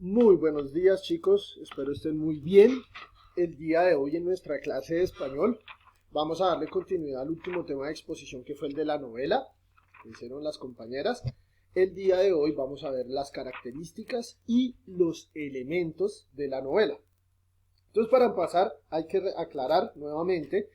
Muy buenos días, chicos, espero estén muy bien. El día de hoy en nuestra clase de español vamos a darle continuidad al último tema de exposición, que fue el de la novela que hicieron las compañeras. El día de hoy vamos a ver las características y los elementos de la novela. Entonces, para empezar hay que aclarar nuevamente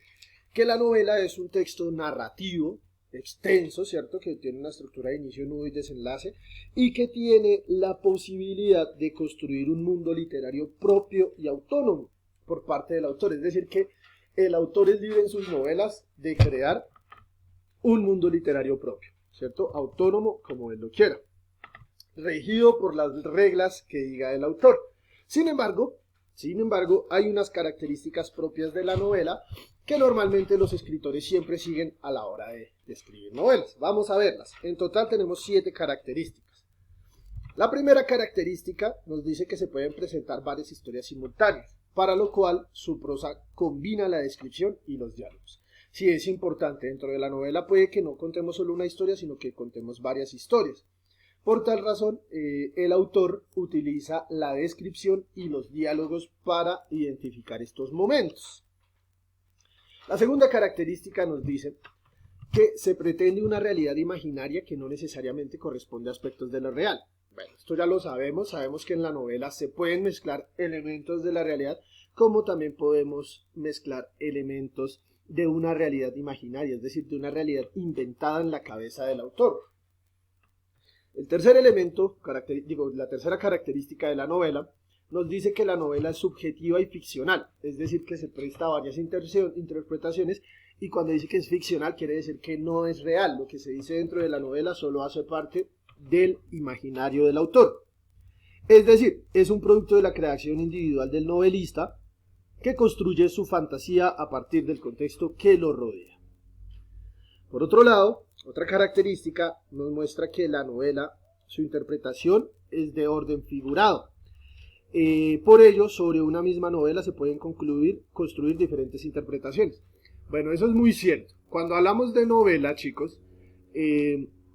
que la novela es un texto narrativo extenso, ¿cierto? Que tiene una estructura de inicio, nudo y desenlace, y que tiene la posibilidad de construir un mundo literario propio y autónomo por parte del autor. Es decir, que el autor es libre en sus novelas de crear un mundo literario propio, ¿cierto? Autónomo como él lo quiera, regido por las reglas que diga el autor. Sin embargo, hay unas características propias de la novela que normalmente los escritores siempre siguen a la hora de escribir novelas. Vamos a verlas. En total tenemos 7 características. La primera característica nos dice que se pueden presentar varias historias simultáneas, para lo cual su prosa combina la descripción y los diálogos. Sí, es importante, dentro de la novela puede que no contemos solo una historia, sino que contemos varias historias. Por tal razón, el autor utiliza la descripción y los diálogos para identificar estos momentos. La segunda característica nos dice que se pretende una realidad imaginaria que no necesariamente corresponde a aspectos de lo real. Bueno, esto ya lo sabemos que en la novela se pueden mezclar elementos de la realidad, como también podemos mezclar elementos de una realidad imaginaria, es decir, de una realidad inventada en la cabeza del autor. El tercer elemento, la tercera característica de la novela, nos dice que la novela es subjetiva y ficcional, es decir, que se presta a varias interpretaciones, y cuando dice que es ficcional quiere decir que no es real. Lo que se dice dentro de la novela solo hace parte del imaginario del autor. Es decir, es un producto de la creación individual del novelista que construye su fantasía a partir del contexto que lo rodea. Por otro lado, otra característica nos muestra que la novela, su interpretación es de orden figurado. Por ello, sobre una misma novela se pueden construir diferentes interpretaciones. Bueno, eso es muy cierto. Cuando hablamos de novela, chicos,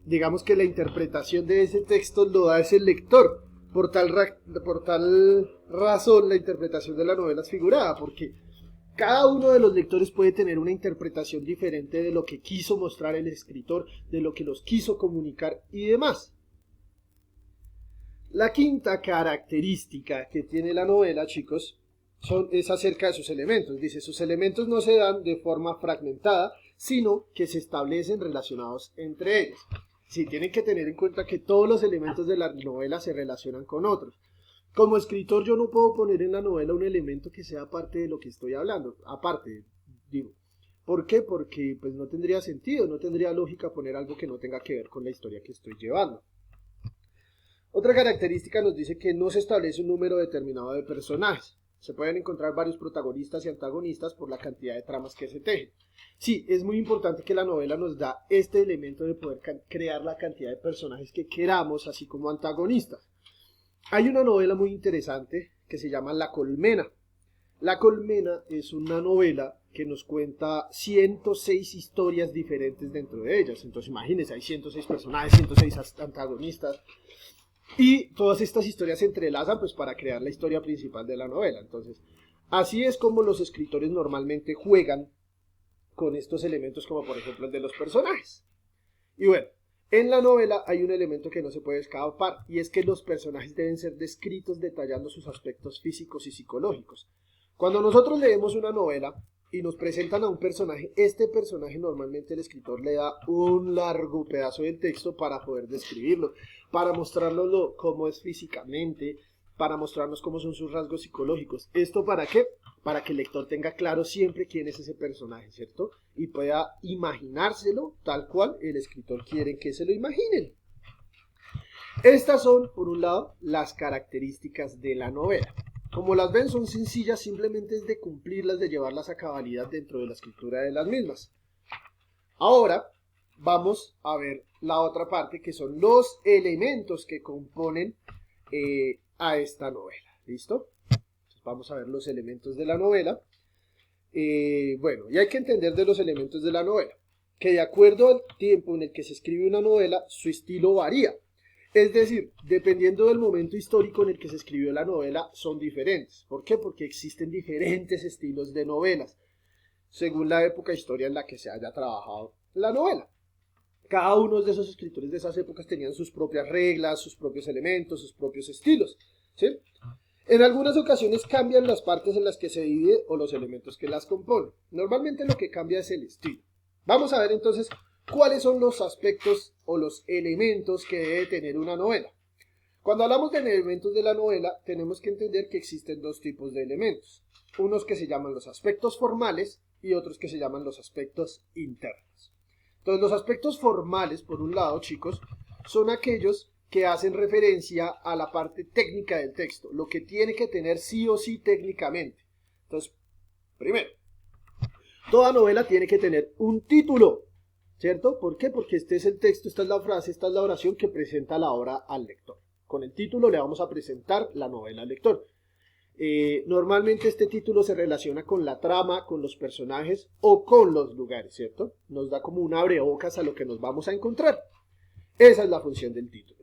digamos que la interpretación de ese texto lo da ese lector. Por tal razón, la interpretación de la novela es figurada, porque cada uno de los lectores puede tener una interpretación diferente de lo que quiso mostrar el escritor, de lo que los quiso comunicar y demás. La quinta característica que tiene la novela, chicos, es acerca de sus elementos. Dice, sus elementos no se dan de forma fragmentada, sino que se establecen relacionados entre ellos. Sí, tienen que tener en cuenta que todos los elementos de la novela se relacionan con otros. Como escritor yo no puedo poner en la novela un elemento que sea parte de lo que estoy hablando, aparte, digo. ¿Por qué? Porque pues no tendría sentido, no tendría lógica poner algo que no tenga que ver con la historia que estoy llevando. Otra característica nos dice que no se establece un número determinado de personajes. Se pueden encontrar varios protagonistas y antagonistas por la cantidad de tramas que se tejen. Sí, es muy importante que la novela nos da este elemento de poder crear la cantidad de personajes que queramos, así como antagonistas. Hay una novela muy interesante que se llama La Colmena. La Colmena es una novela que nos cuenta 106 historias diferentes dentro de ellas. Entonces imagínense, hay 106 personajes, 106 antagonistas. Y todas estas historias se entrelazan pues para crear la historia principal de la novela. Entonces, así es como los escritores normalmente juegan con estos elementos, como por ejemplo el de los personajes. Y bueno, en la novela hay un elemento que no se puede escapar, y es que los personajes deben ser descritos detallando sus aspectos físicos y psicológicos. Cuando nosotros leemos una novela y nos presentan a un personaje, este personaje normalmente el escritor le da un largo pedazo del texto para poder describirlo, para mostrarnos cómo es físicamente, para mostrarnos cómo son sus rasgos psicológicos. ¿Esto para qué? Para que el lector tenga claro siempre quién es ese personaje, ¿cierto? Y pueda imaginárselo tal cual el escritor quiere que se lo imaginen. Estas son, por un lado, las características de la novela. Como las ven, son sencillas, simplemente es de cumplirlas, de llevarlas a cabalidad dentro de la escritura de las mismas. Ahora vamos a ver la otra parte, que son los elementos que componen a esta novela. ¿Listo? Entonces vamos a ver los elementos de la novela. Bueno, y hay que entender de los elementos de la novela, que de acuerdo al tiempo en el que se escribe una novela, su estilo varía. Es decir, dependiendo del momento histórico en el que se escribió la novela, son diferentes. ¿Por qué? Porque existen diferentes estilos de novelas, según la época historia en la que se haya trabajado la novela. Cada uno de esos escritores de esas épocas tenían sus propias reglas, sus propios elementos, sus propios estilos, ¿sí? En algunas ocasiones cambian las partes en las que se divide o los elementos que las componen. Normalmente lo que cambia es el estilo. Vamos a ver entonces cuáles son los aspectos o los elementos que debe tener una novela. Cuando hablamos de elementos de la novela, tenemos que entender que existen dos tipos de elementos. Unos que se llaman los aspectos formales y otros que se llaman los aspectos internos. Entonces, los aspectos formales, por un lado, chicos, son aquellos que hacen referencia a la parte técnica del texto, lo que tiene que tener sí o sí técnicamente. Entonces, primero, toda novela tiene que tener un título, ¿cierto? ¿Por qué? Porque este es el texto, esta es la frase, esta es la oración que presenta la obra al lector. Con el título le vamos a presentar la novela al lector. Normalmente este título se relaciona con la trama, con los personajes o con los lugares, ¿cierto? Nos da como un abrebocas a lo que nos vamos a encontrar. Esa es la función del título.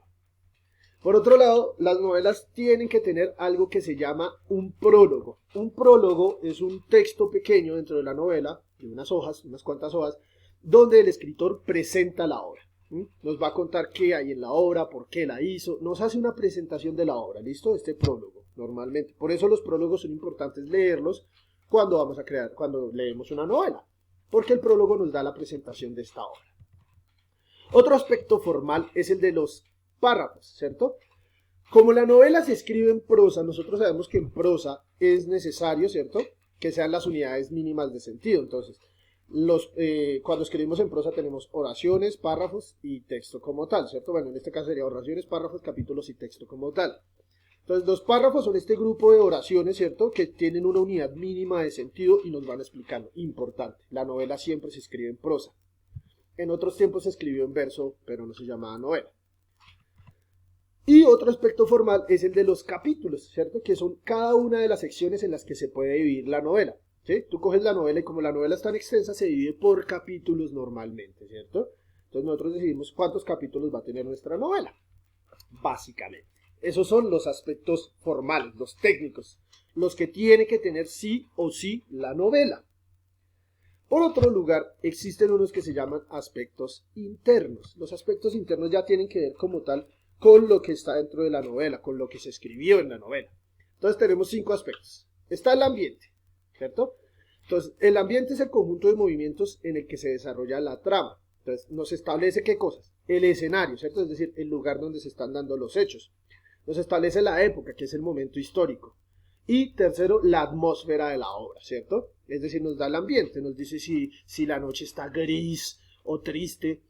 Por otro lado, las novelas tienen que tener algo que se llama un prólogo. Un prólogo es un texto pequeño dentro de la novela, de unas hojas, unas cuantas hojas, donde el escritor presenta la obra. Nos va a contar qué hay en la obra, por qué la hizo, nos hace una presentación de la obra, ¿listo? Este prólogo, normalmente. Por eso los prólogos son importantes leerlos cuando leemos una novela, porque el prólogo nos da la presentación de esta obra. Otro aspecto formal es el de los párrafos, ¿cierto? Como la novela se escribe en prosa, nosotros sabemos que en prosa es necesario, ¿cierto?, que sean las unidades mínimas de sentido. Entonces, cuando escribimos en prosa tenemos oraciones, párrafos y texto como tal, ¿cierto? Bueno, en este caso sería oraciones, párrafos, capítulos y texto como tal. Entonces, los párrafos son este grupo de oraciones, ¿cierto?, que tienen una unidad mínima de sentido y nos van explicando. Importante, la novela siempre se escribe en prosa. En otros tiempos se escribió en verso, pero no se llamaba novela. Y otro aspecto formal es el de los capítulos, ¿cierto?, que son cada una de las secciones en las que se puede dividir la novela. ¿Sí? Tú coges la novela y como la novela es tan extensa se divide por capítulos normalmente, ¿cierto? Entonces nosotros decidimos cuántos capítulos va a tener nuestra novela, básicamente. Esos son los aspectos formales, los técnicos, los que tiene que tener sí o sí la novela. Por otro lugar, existen unos que se llaman aspectos internos. Los aspectos internos ya tienen que ver como tal con lo que está dentro de la novela, con lo que se escribió en la novela. Entonces tenemos 5 aspectos. Está el ambiente, ¿cierto? Entonces, el ambiente es el conjunto de movimientos en el que se desarrolla la trama. Entonces, nos establece ¿qué cosas? El escenario, ¿cierto? Es decir, el lugar donde se están dando los hechos. Nos establece la época, que es el momento histórico. Y tercero, la atmósfera de la obra, ¿cierto? Es decir, nos da el ambiente, nos dice si la noche está gris o triste,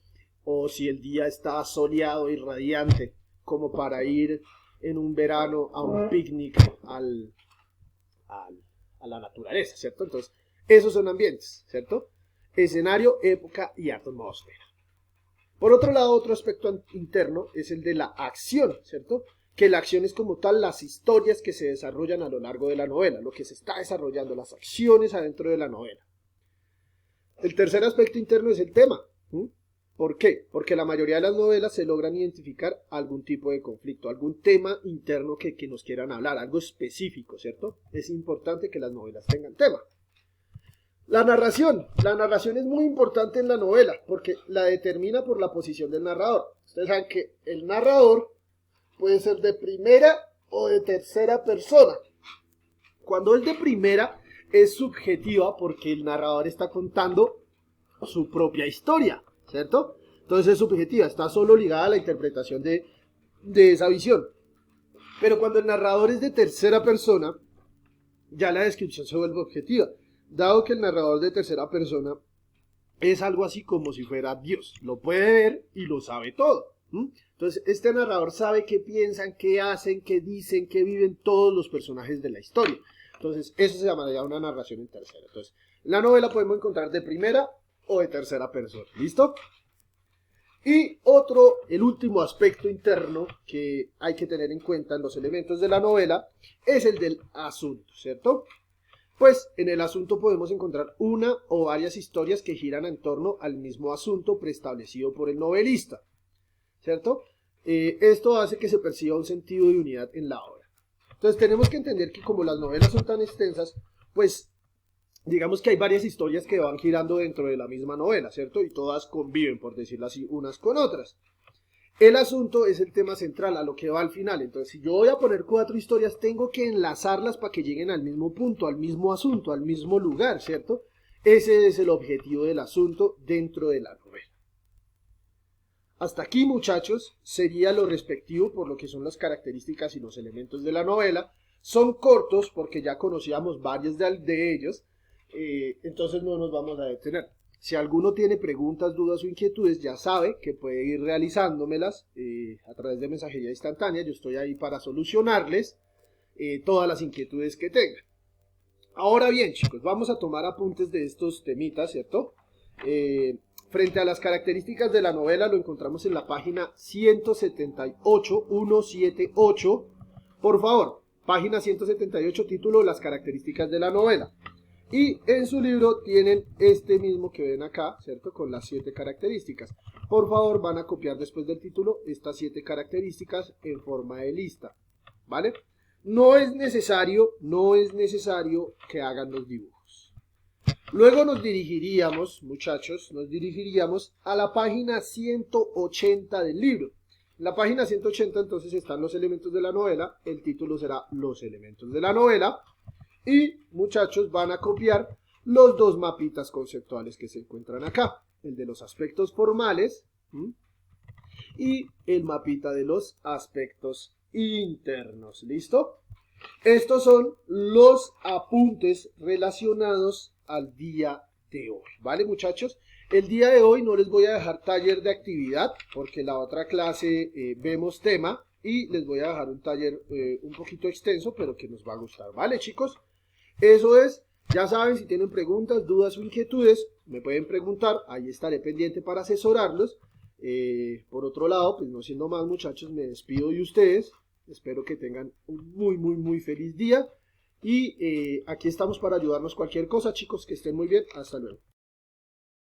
o si el día está soleado y radiante, como para ir en un verano a un picnic a la naturaleza, ¿cierto? Entonces, esos son ambientes, ¿cierto? Escenario, época y atmósfera. Por otro lado, otro aspecto interno es el de la acción, ¿cierto? Que la acción es como tal las historias que se desarrollan a lo largo de la novela, lo que se está desarrollando, las acciones adentro de la novela. El tercer aspecto interno es el tema. ¿Por qué? Porque la mayoría de las novelas se logran identificar algún tipo de conflicto, algún tema interno que nos quieran hablar, algo específico, ¿cierto? Es importante que las novelas tengan tema. La narración es muy importante en la novela porque la determina por la posición del narrador. Ustedes saben que el narrador puede ser de primera o de tercera persona. Cuando es de primera es subjetiva porque el narrador está contando su propia historia, ¿cierto? Entonces es subjetiva, está solo ligada a la interpretación de esa visión. Pero cuando el narrador es de tercera persona, ya la descripción se vuelve objetiva, dado que el narrador de tercera persona es algo así como si fuera Dios, lo puede ver y lo sabe todo. Entonces este narrador sabe qué piensan, qué hacen, qué dicen, qué viven todos los personajes de la historia. Entonces eso se llamaría una narración en tercera. Entonces la novela podemos encontrar de primera o de tercera persona, ¿listo? Y el último aspecto interno que hay que tener en cuenta en los elementos de la novela es el del asunto, ¿cierto? Pues en el asunto podemos encontrar una o varias historias que giran en torno al mismo asunto preestablecido por el novelista, ¿cierto? Esto hace que se perciba un sentido de unidad en la obra. Entonces tenemos que entender que como las novelas son tan extensas, pues digamos que hay varias historias que van girando dentro de la misma novela, ¿cierto? Y todas conviven, por decirlo así, unas con otras. El asunto es el tema central, a lo que va al final. Entonces, si yo voy a poner 4 historias, tengo que enlazarlas para que lleguen al mismo punto, al mismo asunto, al mismo lugar, ¿cierto? Ese es el objetivo del asunto dentro de la novela. Hasta aquí, muchachos, sería lo respectivo por lo que son las características y los elementos de la novela. Son cortos porque ya conocíamos varios de ellos, entonces no nos vamos a detener. Si alguno tiene preguntas, dudas o inquietudes, ya sabe que puede ir realizándomelas a través de mensajería instantánea. Yo estoy ahí para solucionarles todas las inquietudes que tengan. Ahora bien, chicos, vamos a tomar apuntes de estos temitas, ¿cierto? Frente a las características de la novela lo encontramos en la página 178, 178. Por favor, página 178, título Las características de la novela. Y en su libro tienen este mismo que ven acá, ¿cierto? Con las 7 características. Por favor, van a copiar después del título estas 7 características en forma de lista, ¿vale? No es necesario que hagan los dibujos. Luego nos dirigiríamos, muchachos, a la página 180 del libro. En la página 180 entonces están los elementos de la novela, el título será Los elementos de la novela. Y muchachos van a copiar los 2 mapitas conceptuales que se encuentran acá. El de los aspectos formales y el mapita de los aspectos internos. ¿Listo? Estos son los apuntes relacionados al día de hoy. ¿Vale, muchachos? El día de hoy no les voy a dejar taller de actividad porque la otra clase vemos tema y les voy a dejar un taller un poquito extenso pero que nos va a gustar. ¿Vale, chicos? Eso es, ya saben, si tienen preguntas, dudas o inquietudes, me pueden preguntar, ahí estaré pendiente para asesorarlos. Por otro lado, pues no siendo más, muchachos, me despido de ustedes, espero que tengan un muy feliz día y aquí estamos para ayudarnos cualquier cosa, chicos, que estén muy bien, hasta luego.